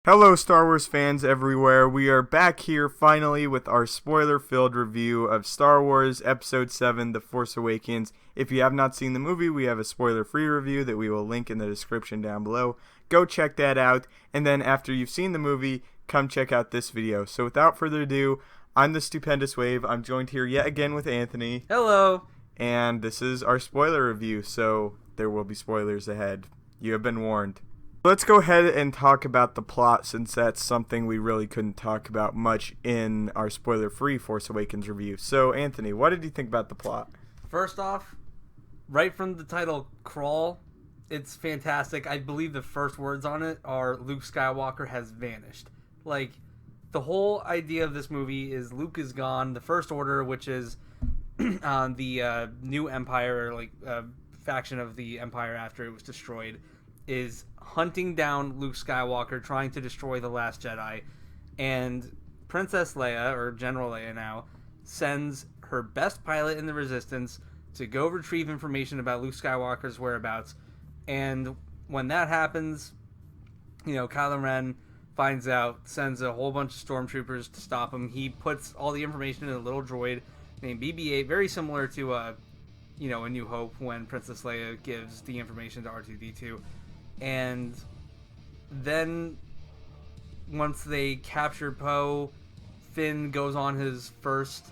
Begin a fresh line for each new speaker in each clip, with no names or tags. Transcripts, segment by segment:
Hello, Star Wars fans everywhere. We are back here finally with our spoiler-filled review of Star Wars Episode 7, The Force Awakens. If you have not seen the movie, we have a spoiler-free review that we will link in the description down below. Go check that out, and then after you've seen the movie, come check out this video. So without further ado, I'm the Stupendous Wave. I'm joined here yet again with Anthony.
Hello.
And this is our spoiler review, so there will be spoilers ahead. You have been warned. Let's go ahead and talk about the plot, since that's something we really couldn't talk about much in our spoiler-free Force Awakens review. So, Anthony, what did you think about the plot?
First off, right from the title, Crawl, it's fantastic. I believe the first words on it are Luke Skywalker has vanished. Like, the whole idea of this movie is Luke is gone. The First Order, which is the new Empire, faction of the Empire after it was destroyed, is hunting down Luke Skywalker, trying to destroy the Last Jedi, and Princess Leia, or General Leia now, sends her best pilot in the Resistance to go retrieve information about Luke Skywalker's whereabouts, and when that happens, Kylo Ren finds out, sends a whole bunch of stormtroopers to stop him. He puts all the information in a little droid named BB-8, very similar to, A New Hope, when Princess Leia gives the information to R2-D2. And then once they capture Poe, Finn goes on his first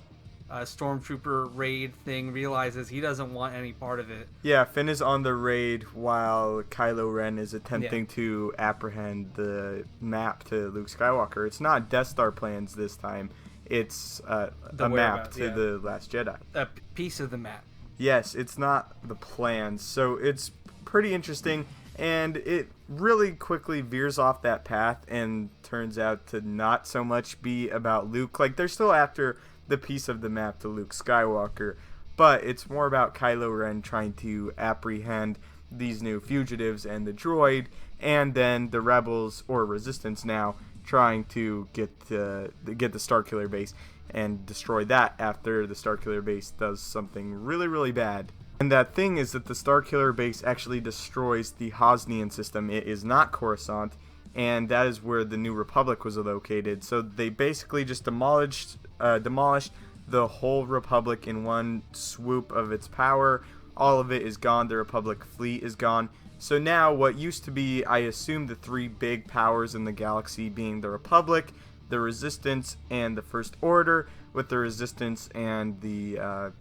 stormtrooper raid thing, realizes he doesn't want any part of it.
Yeah, Finn is on the raid while Kylo Ren is attempting to apprehend the map to Luke Skywalker. It's not Death Star plans this time. It's a map to the Last Jedi.
A piece of the map.
Yes, it's not the plans. So it's pretty interesting. And it really quickly veers off that path and turns out to not so much be about Luke. Like, they're still after the piece of the map to Luke Skywalker, but it's more about Kylo Ren trying to apprehend these new fugitives and the droid, and then the Rebels, or Resistance now, trying to get the Starkiller base and destroy that after the Starkiller base does something really, really bad. And that thing is that the Starkiller base actually destroys the Hosnian system. It is not Coruscant, and that is where the New Republic was located. So they basically just demolished the whole Republic in one swoop of its power. All of it is gone. The Republic fleet is gone. So now what used to be, I assume, the three big powers in the galaxy being the Republic, the Resistance, and the First Order, with the Resistance and the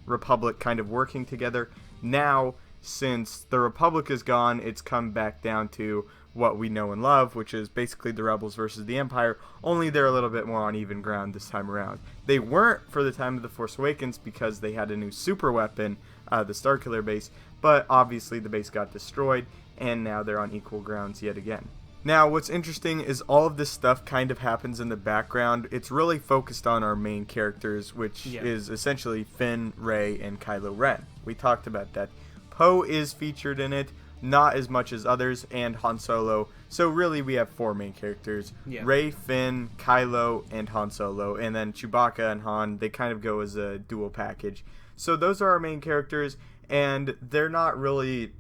Republic kind of working together. Now, since the Republic is gone, it's come back down to what we know and love, which is basically the Rebels versus the Empire, only they're a little bit more on even ground this time around. They weren't for the time of The Force Awakens because they had a new super weapon, the Starkiller base, but obviously the base got destroyed, and now they're on equal grounds yet again. Now, what's interesting is all of this stuff kind of happens in the background. It's really focused on our main characters, which is essentially Finn, Rey, and Kylo Ren. We talked about that. Poe is featured in it, not as much as others, and Han Solo. So really we have four main characters. Rey, Finn, Kylo, and Han Solo. And then Chewbacca and Han, they kind of go as a dual package. So those are our main characters, and they're not really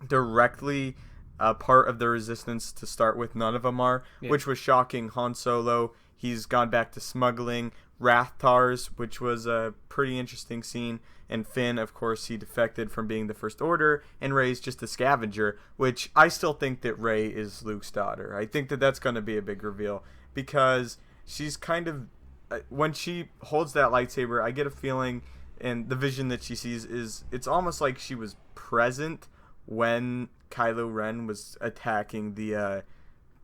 directly part of the Resistance to start with. None of them are, which was shocking. Han Solo, he's gone back to smuggling. Rathtars, which was a pretty interesting scene. And Finn, of course, he defected from being the First Order, and Rey's just a scavenger, which I still think that Rey is Luke's daughter. I think that that's going to be a big reveal, because she's kind of, when she holds that lightsaber, I get a feeling, and the vision that she sees is, it's almost like she was present when Kylo Ren was attacking the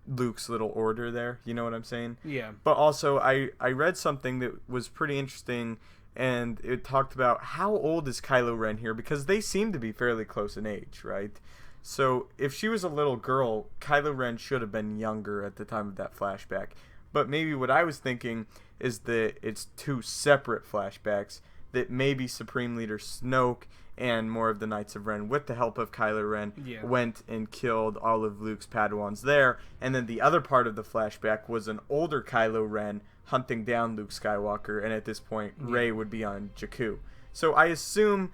Luke's little order there. You know what I'm saying?
Yeah.
But also, I read something that was pretty interesting, and it talked about how old is Kylo Ren here, because they seem to be fairly close in age, right? So if she was a little girl, Kylo Ren should have been younger at the time of that flashback. But maybe what I was thinking is that it's two separate flashbacks, that maybe Supreme Leader Snoke and more of the Knights of Ren, with the help of Kylo Ren, went and killed all of Luke's Padawans there. And then the other part of the flashback was an older Kylo Ren hunting down Luke Skywalker, and at this point, Rey would be on Jakku. So I assume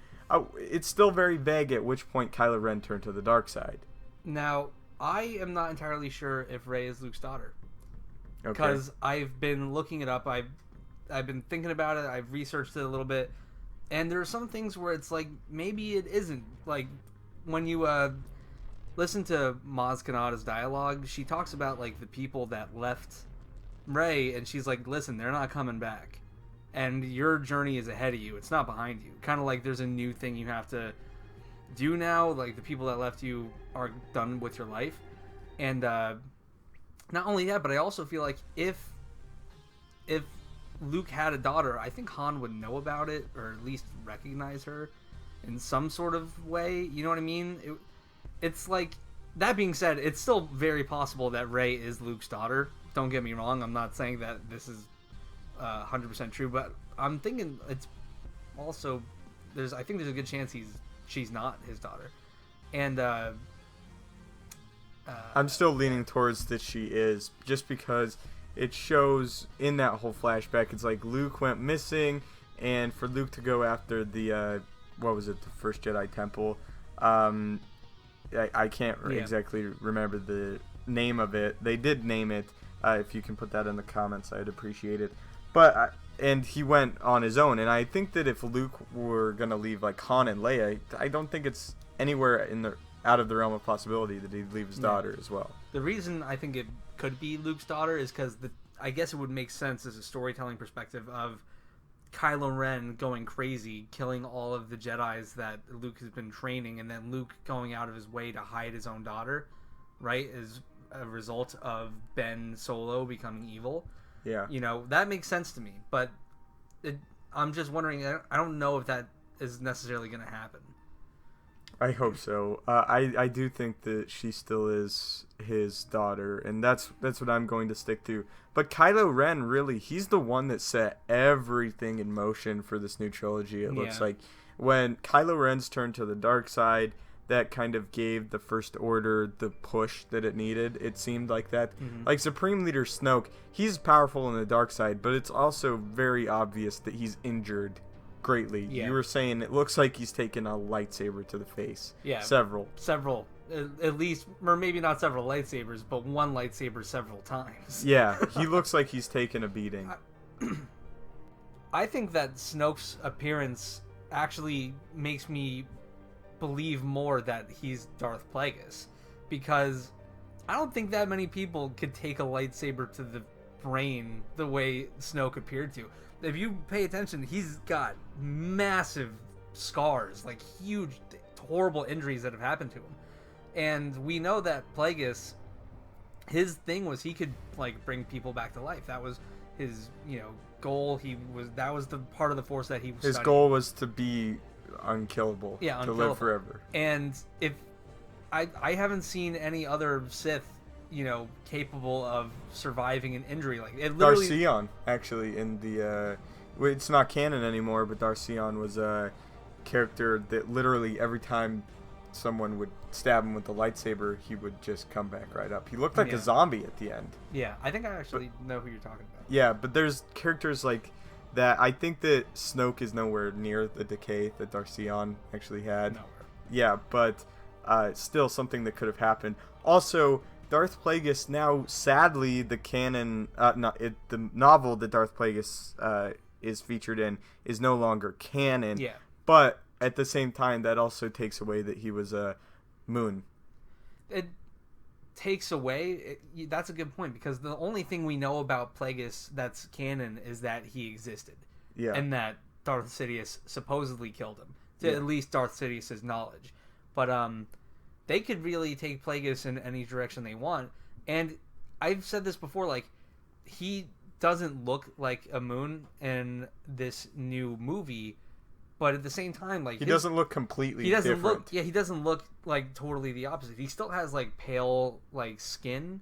it's still very vague at which point Kylo Ren turned to the dark side.
Now, I am not entirely sure if Rey is Luke's daughter.
Okay.
Because I've been looking it up. I've been thinking about it. I've researched it a little bit. And there are some things where it's like, maybe it isn't. Like, when you listen to Maz Kanata's dialogue, she talks about, like, the people that left Rey, and she's like, listen, they're not coming back. And your journey is ahead of you. It's not behind you. Kind of like there's a new thing you have to do now. Like, the people that left you are done with your life. And not only that, but I also feel like if Luke had a daughter, I think Han would know about it, or at least recognize her in some sort of way. You know what I mean? It's like, that being said, it's still very possible that Rey is Luke's daughter. Don't get me wrong. I'm not saying that this is 100% true, but I'm thinking it's also, I think there's a good chance she's not his daughter. And
I'm still leaning towards that she is, just because it shows in that whole flashback, it's like Luke went missing, and for Luke to go after the what was it, the first Jedi Temple, I can't exactly remember the name of it. They did name it. If you can put that in the comments, I'd appreciate it. But and he went on his own, and I think that if Luke were gonna leave like Han and Leia, I don't think it's anywhere out of the realm of possibility that he'd leave his daughter as well.
The reason I think it could be Luke's daughter is because I guess it would make sense as a storytelling perspective of Kylo Ren going crazy, killing all of the Jedis that Luke has been training, and then Luke going out of his way to hide his own daughter, right, is a result of Ben Solo becoming evil.
Yeah.
You know, that makes sense to me, but I'm just wondering, I don't know if that is necessarily going to happen.
I hope so. I do think that she still is his daughter, and that's what I'm going to stick to. But Kylo Ren, really, he's the one that set everything in motion for this new trilogy. It looks like when Kylo Ren's turned to the dark side, that kind of gave the First Order the push that it needed. It seemed like that. Mm-hmm. Like Supreme Leader Snoke, he's powerful on the dark side, but it's also very obvious that he's injured greatly. You were saying it looks like he's taken a lightsaber to the face.
Yeah.
Several.
At least, or maybe not several lightsabers, but one lightsaber several times.
Yeah, he looks like he's taken a beating.
I think that Snoke's appearance actually makes me believe more that he's Darth Plagueis, because I don't think that many people could take a lightsaber to the brain the way Snoke appeared to. If you pay attention, he's got massive scars, like huge, horrible injuries that have happened to him. And we know that Plagueis, his thing was he could like bring people back to life. That was his, goal. That was the part of the Force that he was.
His goal was to be unkillable.
Yeah,
to live forever.
And if I haven't seen any other Sith, capable of surviving an injury like it. Literally,
Darth actually, in the it's not canon anymore, but Darth was a character that literally every time someone would stab him with the lightsaber, he would just come back right up. He looked like a zombie at the end.
Yeah, I think I actually know who you're talking about.
Yeah, but there's characters like that. I think that Snoke is nowhere near the decay that Darth actually had.
Nowhere.
Yeah, but still something that could have happened. Also, Darth Plagueis now, sadly, the canon, the novel that Darth Plagueis is featured in is no longer canon.
Yeah.
But at the same time, that also takes away that he was a Moon.
It takes away. That's a good point, because the only thing we know about Plagueis that's canon is that he existed.
Yeah.
And that Darth Sidious supposedly killed him, to at least Darth Sidious's knowledge. But they could really take Plagueis in any direction they want. And I've said this before, like, he doesn't look like a Moon in this new movie, but at the same time, like,
he doesn't look completely different.
He doesn't look like totally the opposite. He still has like pale like skin,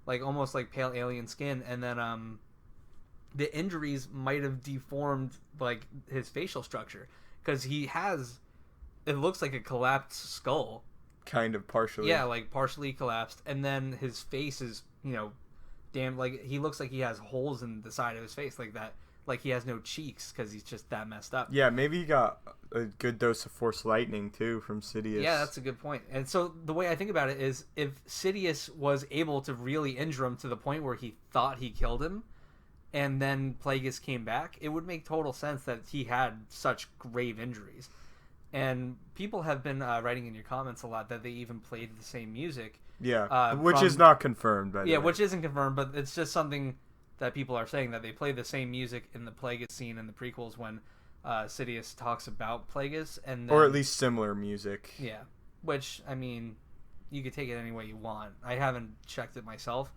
like almost like pale alien skin, and then the injuries might have deformed like his facial structure, because he has, it looks like a collapsed skull.
Kind of partially.
Yeah, like partially collapsed, and then his face is, damn, like he looks like he has holes in the side of his face, like that, like he has no cheeks because he's just that messed up.
Yeah, maybe he got a good dose of Force lightning too from Sidious.
Yeah, that's a good point. And so the way I think about it is, if Sidious was able to really injure him to the point where he thought he killed him, and then Plagueis came back, it would make total sense that he had such grave injuries. And people have been writing in your comments a lot that they even played the same music.
Yeah, which is not confirmed, by the way.
Yeah, which isn't confirmed, but it's just something that people are saying, that they play the same music in the Plagueis scene in the prequels when Sidious talks about Plagueis. And then,
or at least similar music.
Yeah, which, I mean, you could take it any way you want. I haven't checked it myself,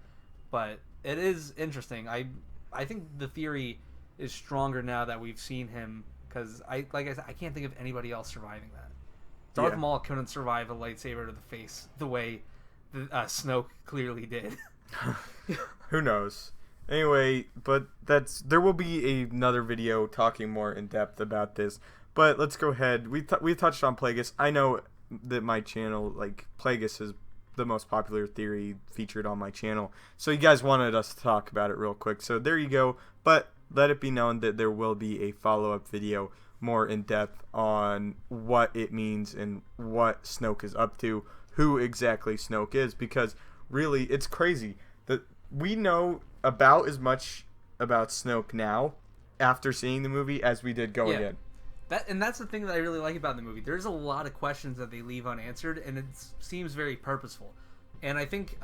but it is interesting. I think the theory is stronger now that we've seen him, because like I said, I can't think of anybody else surviving that. Darth Maul couldn't survive a lightsaber to the face the way Snoke clearly did.
Who knows? Anyway, but there will be another video talking more in depth about this. But let's go ahead. We touched on Plagueis. I know that my channel, like, Plagueis is the most popular theory featured on my channel, so you guys wanted us to talk about it real quick, so there you go. But let it be known that there will be a follow-up video more in depth on what it means and what Snoke is up to, who exactly Snoke is, because really it's crazy that we know about as much about Snoke now after seeing the movie as we did going in.
That's the thing that I really like about the movie. There's a lot of questions that they leave unanswered, and it seems very purposeful. And I think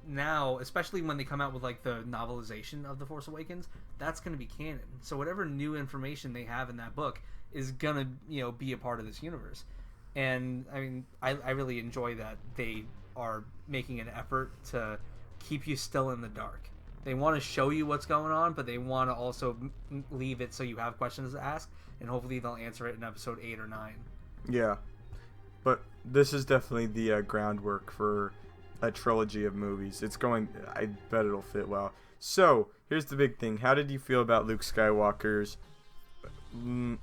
now, especially when they come out with like the novelization of The Force Awakens, that's going to be canon. So whatever new information they have in that book is going to, be a part of this universe. And I mean, I really enjoy that they are making an effort to keep you still in the dark. They want to show you what's going on, but they want to also leave it so you have questions to ask, and hopefully they'll answer it in episode 8 or 9.
Yeah, but this is definitely the groundwork for a trilogy of movies. I bet it'll fit well. So, here's the big thing. How did you feel about Luke Skywalker's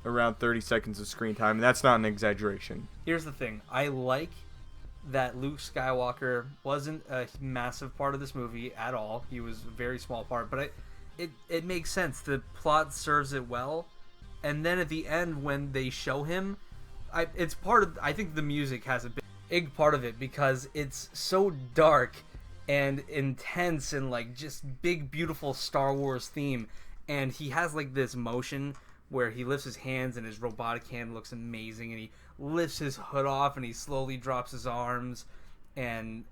around 30 seconds of screen time? And that's not an exaggeration.
Here's the thing. I like that Luke Skywalker wasn't a massive part of this movie at all. He was a very small part, but it makes sense. The plot serves it well. And then at the end, when they show him, I think the music has a big part of it, because it's so dark and intense and like just big, beautiful Star Wars theme. And he has like this motion where he lifts his hands and his robotic hand looks amazing, and he lifts his hood off and he slowly drops his arms, and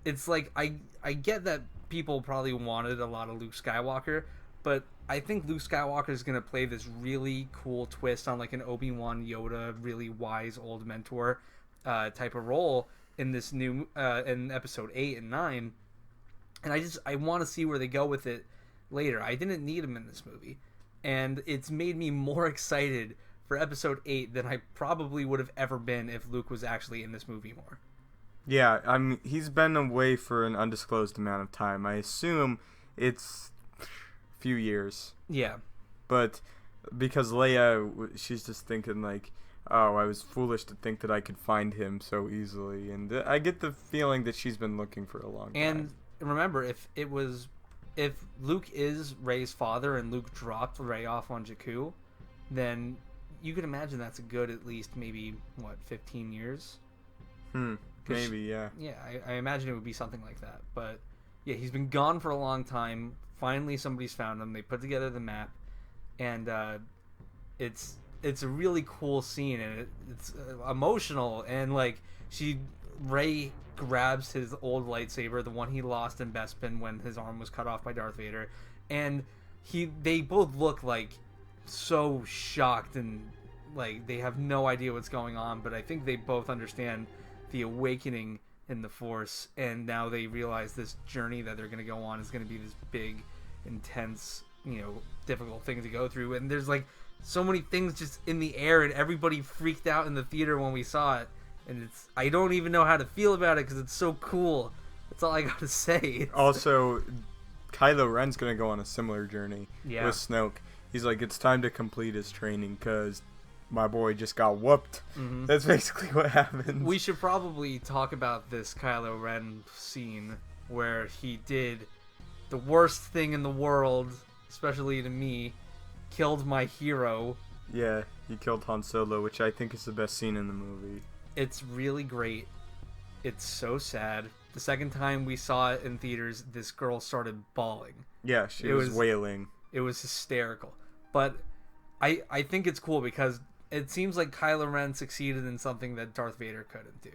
it's like I get that people probably wanted a lot of Luke Skywalker, but I think Luke Skywalker is going to play this really cool twist on like an Obi-Wan Yoda, really wise old mentor type of role in this new in episode 8 and 9, and I want to see where they go with it later. I didn't need him in this movie, and it's made me more excited for episode 8 than I probably would have ever been if Luke was actually in this movie more.
Yeah, I mean, he's been away for an undisclosed amount of time. I assume it's a few years.
Yeah.
But because Leia, she's just thinking like, oh, I was foolish to think that I could find him so easily. And I get the feeling that she's been looking for a long time.
And remember, if Luke is Rey's father and Luke dropped Rey off on Jakku, then you can imagine that's a good at least maybe 15 years.
Maybe, yeah. Yeah,
I imagine it would be something like that. But yeah, he's been gone for a long time. Finally, somebody's found him. They put together the map, and it's a really cool scene, and it's emotional. And like Rey grabs his old lightsaber, the one he lost in Bespin when his arm was cut off by Darth Vader, and they both look like so shocked and like they have no idea what's going on, but I think they both understand the awakening in the Force, and now they realize this journey that they're going to go on is going to be this big, intense, difficult thing to go through. And there's like so many things just in the air, and everybody freaked out in the theater when we saw it, and I don't even know how to feel about it because it's so cool. That's all I got to say.
Also, Kylo Ren's going to go on a similar journey with Snoke. He's like, it's time to complete his training because my boy just got whooped. Mm-hmm. That's basically what happens.
We should probably talk about this Kylo Ren scene where he did the worst thing in the world, especially to me, killed my hero.
Yeah, he killed Han Solo, which I think is the best scene in the movie.
It's really great. It's so sad. The second time we saw it in theaters, this girl started bawling.
Yeah, she was wailing.
It was hysterical. But I think it's cool because it seems like Kylo Ren succeeded in something that Darth Vader couldn't do.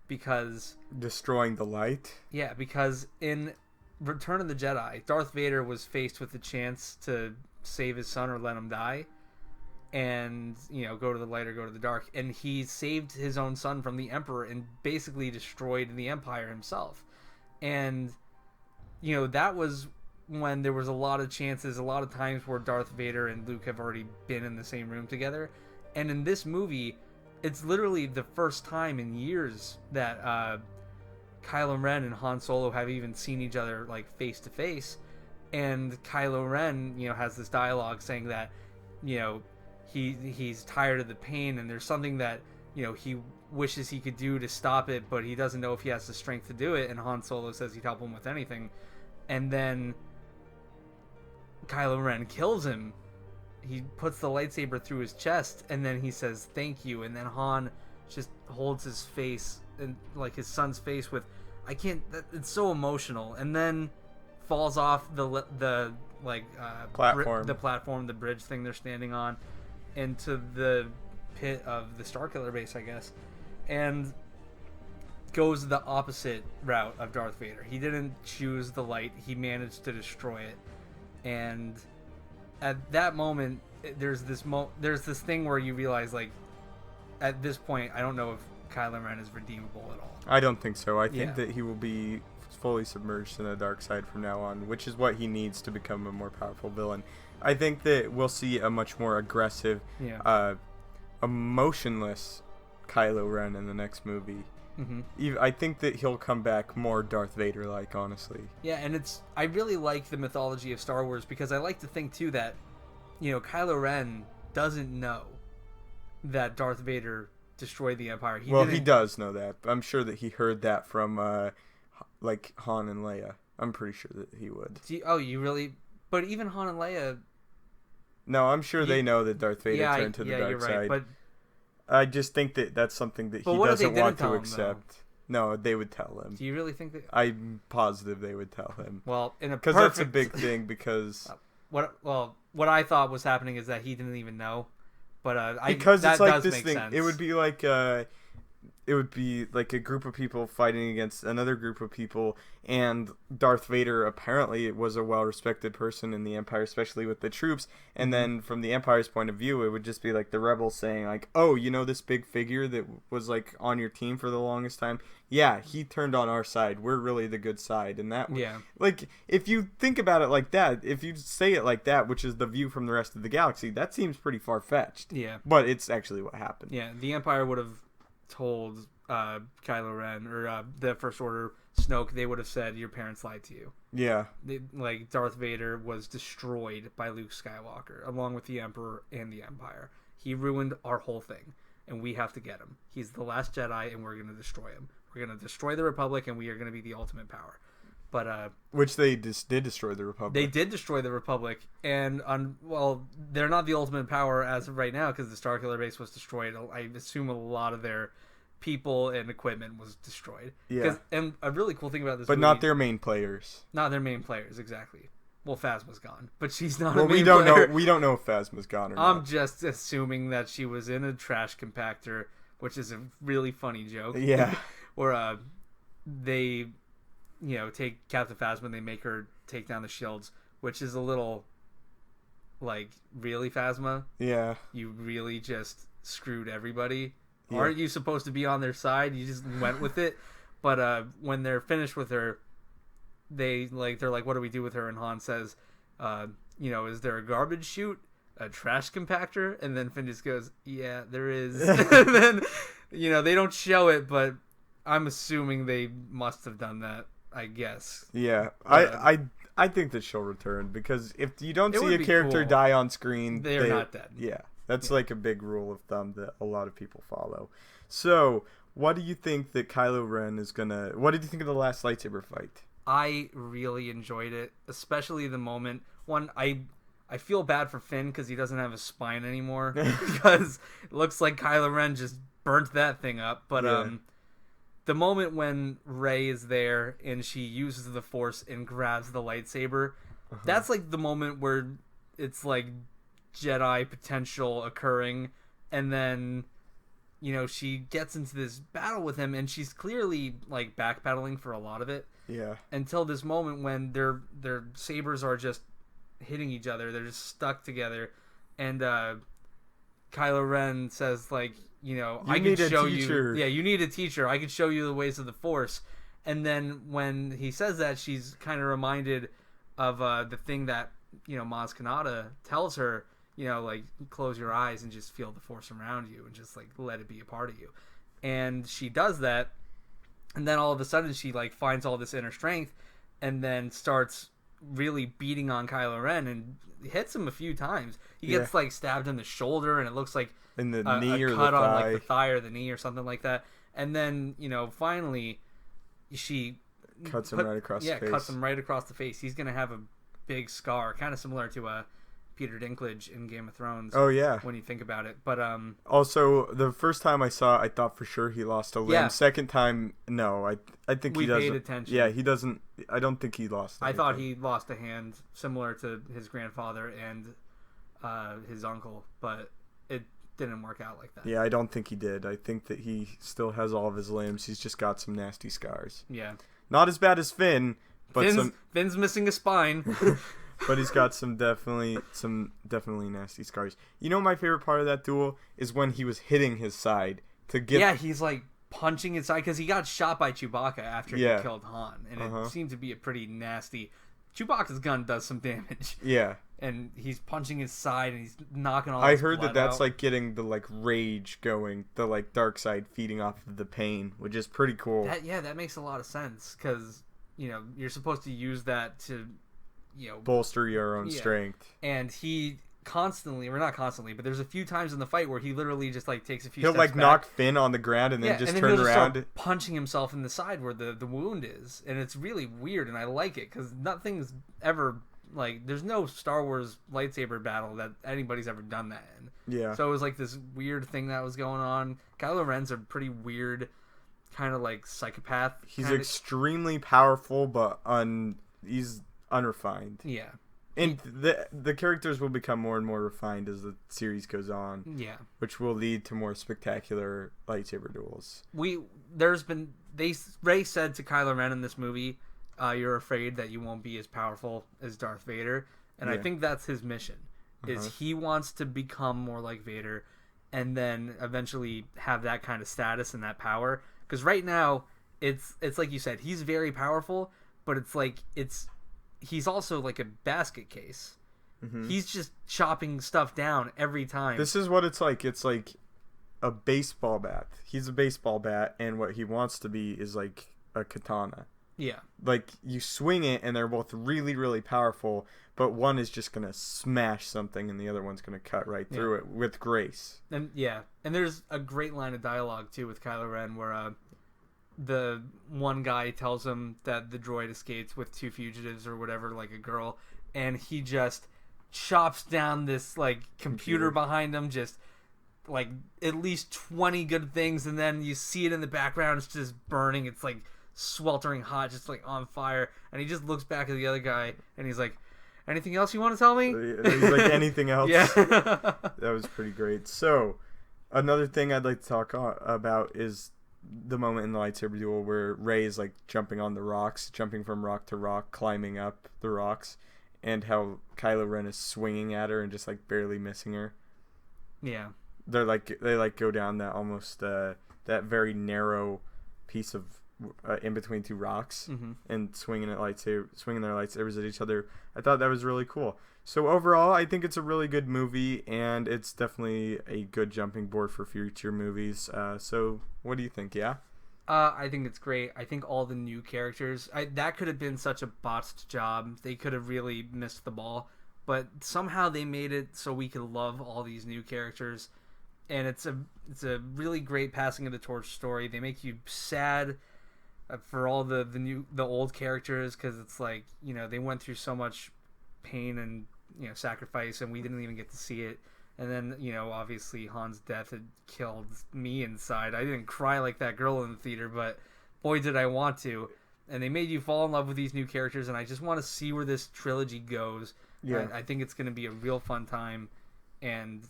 Because...
destroying the light?
Yeah, because in Return of the Jedi, Darth Vader was faced with the chance to save his son or let him die. And, go to the light or go to the dark. And he saved his own son from the Emperor and basically destroyed the Empire himself. And, that was when there was a lot of chances, a lot of times where Darth Vader and Luke have already been in the same room together. And in this movie, it's literally the first time in years that Kylo Ren and Han Solo have even seen each other, like, face to face. And Kylo Ren, has this dialogue saying that, he's tired of the pain, and there's something that he wishes he could do to stop it, but he doesn't know if he has the strength to do it. And Han Solo says he'd help him with anything, and then Kylo Ren kills him. He puts the lightsaber through his chest, and then he says thank you, and then Han just holds his face and like his son's face with it's so emotional, and then falls off the platform, the bridge thing they're standing on, into the pit of the Starkiller base, I guess, and goes the opposite route of Darth Vader. He didn't choose the light, he managed to destroy it. And at that moment, there's this thing where you realize, like, at this point, I don't know if Kylo Ren is redeemable at all.
I don't think so. I think that he will be fully submerged in the dark side from now on, which is what he needs to become a more powerful villain. I think that we'll see a much more aggressive, emotionless Kylo Ren in the next movie. Mm-hmm. I think that he'll come back more Darth Vader-like, honestly. Yeah,
and I really like the mythology of Star Wars, because I like to think, too, that, Kylo Ren doesn't know that Darth Vader destroyed the Empire.
He does know that. I'm sure that he heard that from, Han and Leia. I'm pretty sure that he would.
You really... But even Han and Leia...
No, I'm sure they know that Darth Vader turned to the dark side. But I just think that that's something that he doesn't want to accept. No, they would tell him.
Do you really think that...
I'm positive they would tell him.
Well, in a
because that's a big thing. Because
what I thought was happening is that he didn't even know. But
because
that
it's like
does
this
make
thing.
Sense.
It would be like a group of people fighting against another group of people, and Darth Vader apparently was a well-respected person in the Empire, especially with the troops, and then from the Empire's point of view, it would just be like the rebels saying, like, oh, this big figure that was like on your team for the longest time? Yeah, he turned on our side. We're really the good side. And that, like, if you think about it like that, if you say it like that, which is the view from the rest of the galaxy, that seems pretty far-fetched.
Yeah.
But it's actually what happened.
Yeah, the Empire would have told Kylo Ren or the First Order, Snoke, they would have said your parents lied to you.
Yeah.
Like, Darth Vader was destroyed by Luke Skywalker along with the Emperor and the Empire. He ruined our whole thing, and we have to get him. He's the last Jedi, and we're going to destroy him. We're going to destroy the Republic, and we are going to be the ultimate power. But
which they did destroy the Republic.
They did destroy the Republic, and they're not the ultimate power as of right now because the Starkiller base was destroyed. I assume a lot of their people and equipment was destroyed.
Yeah.
And a really cool thing about this
movie, not their main players.
Not their main players, exactly. Well, Phasma's gone, but she's not
a
main player.
We don't know if Phasma's gone or not.
I'm just assuming that she was in a trash compactor, which is a really funny joke.
Yeah.
Where they, take Captain Phasma and they make her take down the shields, which is a little, like, really, Phasma?
Yeah.
You really just screwed everybody? Yeah. Aren't you supposed to be on their side? You just went with it. But when they're finished with her, they're like, what do we do with her? And Han says, is there a garbage chute? A trash compactor? And then Finn just goes, yeah, there is. And then, they don't show it, but I'm assuming they must have done that, I guess.
Yeah. I think that she'll return, because if you don't see a character die on screen,
they're not dead.
Yeah. That's like a big rule of thumb that a lot of people follow. So, what do you think that Kylo Ren is gonna... What did you think of the last lightsaber fight?
I really enjoyed it, especially the moment. One, I I feel bad for Finn because he doesn't have a spine anymore because it looks like Kylo Ren just burnt that thing up. But the moment when Rey is there and she uses the Force and grabs the lightsaber, that's like the moment where it's like Jedi potential occurring, and then she gets into this battle with him, and she's clearly like backpedaling for a lot of it.
Yeah.
Until this moment when their sabers are just hitting each other, they're just stuck together, and Kylo Ren says like, I can show you. Yeah, you need a teacher. I can show you the ways of the Force. And then when he says that, she's kind of reminded of the thing that Maz Kanata tells her. Like, close your eyes and just feel the Force around you and just like let it be a part of you. And she does that, and then all of a sudden she like finds all this inner strength, and then starts really beating on Kylo Ren and hits him a few times. He gets like stabbed in the shoulder, and it looks like
in the
a
knee or
cut
the
on
thigh.
like the thigh or the knee or something like that. And then finally she
cuts him right across the face.
Cuts him right across the face. He's gonna have a big scar, kind of similar to Peter Dinklage in Game of Thrones.
Oh yeah,
when you think about it. But
also the first time I saw it, I thought for sure he lost a limb.
Yeah.
Second time, no, I think he doesn't.
Paid attention.
Yeah, he doesn't. I don't think he lost anything.
I thought he lost a hand, similar to his grandfather and his uncle, but it didn't work out like that.
Yeah, I don't think he did. I think that he still has all of his limbs. He's just got some nasty scars.
Yeah,
not as bad as Finn, but
Finn's missing a spine.
But he's got some definitely nasty scars. My favorite part of that duel is when he was hitting his side to get.
Yeah, he's like punching his side because he got shot by Chewbacca after he killed Han, and it seemed to be a pretty nasty. Chewbacca's gun does some damage.
Yeah,
and he's punching his side and he's knocking all.
I heard that's
out.
like getting the like rage going, the like dark side feeding off of the pain, which is pretty cool.
That makes a lot of sense because you're supposed to use that to.
Bolster your own strength.
And he constantly, or not constantly, but there's a few times in the fight where he literally just like takes a few.
He'll
steps
like
back.
knock Finn on the ground and then just turn around,
start punching himself in the side where the wound is, and it's really weird. And I like it because nothing's ever like there's no Star Wars lightsaber battle that anybody's ever done that in.
Yeah.
So it was like this weird thing that was going on. Kylo Ren's a pretty weird, kind of like psychopath.
He's extremely powerful, but he's unrefined.
Yeah.
And the characters will become more and more refined as the series goes on.
Yeah.
Which will lead to more spectacular lightsaber duels.
Rey said to Kylo Ren in this movie, you're afraid that you won't be as powerful as Darth Vader. And I think that's his mission. Is he wants to become more like Vader and then eventually have that kind of status and that power. Because right now, it's like you said, he's very powerful, but he's also like a basket case. He's just chopping stuff down every time.
This is what it's like. It's like a baseball bat. He's a baseball bat, and what he wants to be is like a katana.
Yeah.
Like, you swing it, and they're both really, really powerful, but one is just going to smash something, and the other one's going to cut right through it with grace.
And there's a great line of dialogue, too, with Kylo Ren, where the one guy tells him that the droid escaped with two fugitives or whatever, like a girl, and he just chops down this like computer behind him, just like at least 20 good things, and then you see it in the background, it's just burning, it's like sweltering hot, just like on fire, and he just looks back at the other guy and he's like, anything else you want to tell me?
He's like, anything else?
Yeah.
That was pretty great. So another thing I'd like to talk about is the moment in the lightsaber duel where Rey is like jumping on the rocks, jumping from rock to rock, climbing up the rocks, and how Kylo Ren is swinging at her and just like barely missing her.
Yeah.
They go down that almost that very narrow piece of in between two rocks and swinging their lightsabers at each other. I thought that was really cool. So overall, I think it's a really good movie, and it's definitely a good jumping board for future movies. So what do you think? Yeah?
I think it's great. I think all the new characters, that could have been such a botched job. They could have really missed the ball, but somehow they made it so we could love all these new characters, and it's a really great passing of the torch story. They make you sad for all the old characters, because it's like, they went through so much pain and sacrifice, and we didn't even get to see it. And then, obviously Han's death had killed me inside. I didn't cry like that girl in the theater, but boy, did I want to. And they made you fall in love with these new characters, and I just want to see where this trilogy goes. Yeah. I think it's going to be a real fun time. And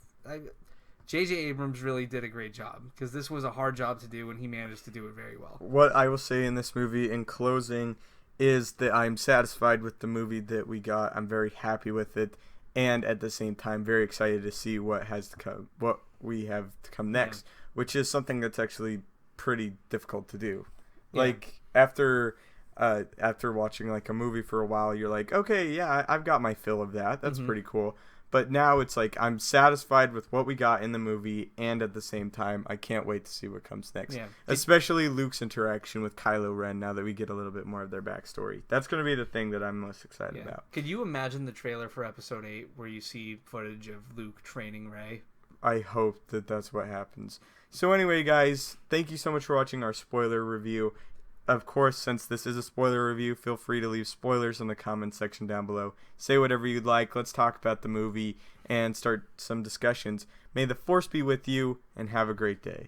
J.J. Abrams really did a great job, because this was a hard job to do, and he managed to do it very well.
What I will say in this movie in closing is that I'm satisfied with the movie that we got. I'm very happy with it, and at the same time very excited to see what we have to come next, which is something that's actually pretty difficult to do. Yeah. Like after watching like a movie for a while, you're like, okay, yeah, I've got my fill of that. That's pretty cool. But now it's like I'm satisfied with what we got in the movie, and at the same time, I can't wait to see what comes next. Yeah. Especially Luke's interaction with Kylo Ren, now that we get a little bit more of their backstory. That's going to be the thing that I'm most excited about.
Could you imagine the trailer for Episode 8 where you see footage of Luke training Rey?
I hope that that's what happens. So anyway, guys, thank you so much for watching our spoiler review. Of course, since this is a spoiler review, feel free to leave spoilers in the comments section down below. Say whatever you'd like. Let's talk about the movie and start some discussions. May the Force be with you, and have a great day.